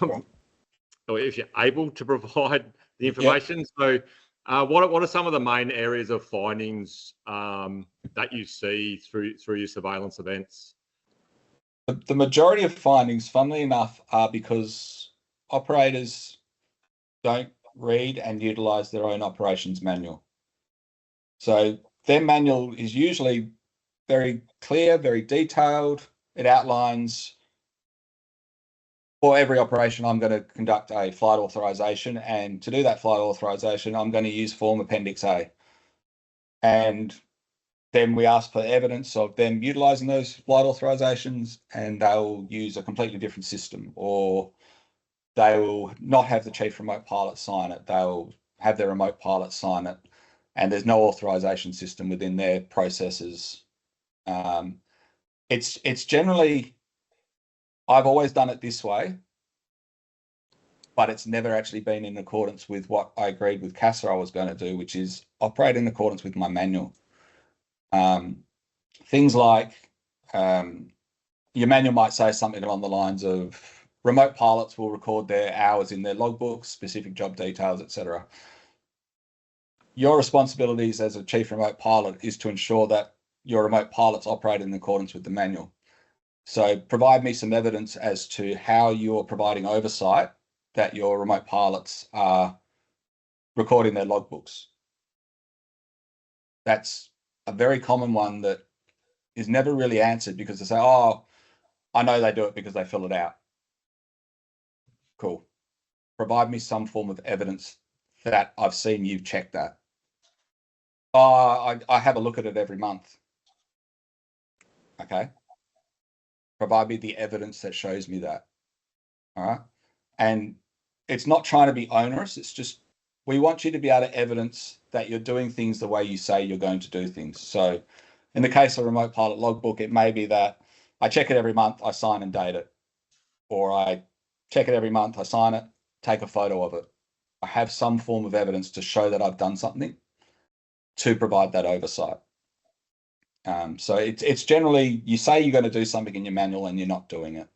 or if you're able to provide the information. So what are some of the main areas of findings that you see through your surveillance events? The majority of findings, funnily enough, are because operators don't read and utilize their own operations manual. So their manual is usually very clear, very detailed. It outlines, for every operation, I'm going to conduct a flight authorization, and to do that flight authorization, I'm going to use Form Appendix A. And then we ask for evidence of them utilizing those flight authorizations, and they'll use a completely different system, or they will not have the chief remote pilot sign it. They'll have their remote pilot sign it, and there's no authorization system within their processes. It's generally, I've always done it this way, but it's never actually been in accordance with what I agreed with CASA I was going to do, which is operate in accordance with my manual. Things like your manual might say something along the lines of remote pilots will record their hours in their logbooks, specific job details, etc. Your responsibilities as a chief remote pilot is to ensure that your remote pilots operate in accordance with the manual. So provide me some evidence as to how you're providing oversight that your remote pilots are recording their logbooks. That's a very common one that is never really answered, because they say, oh, I know they do it because they fill it out. Cool. Provide me some form of evidence that I've seen you check that. Oh, I have a look at it every month. Okay. Provide me the evidence that shows me that. All right. And it's not trying to be onerous. It's just, we want you to be able to evidence that you're doing things the way you say you're going to do things. So in the case of remote pilot logbook, it may be that I check it every month, I sign and date it. Or I check it every month, I sign it, take a photo of it. I have some form of evidence to show that I've done something to provide that oversight. So it's generally, you say you're going to do something in your manual and you're not doing it.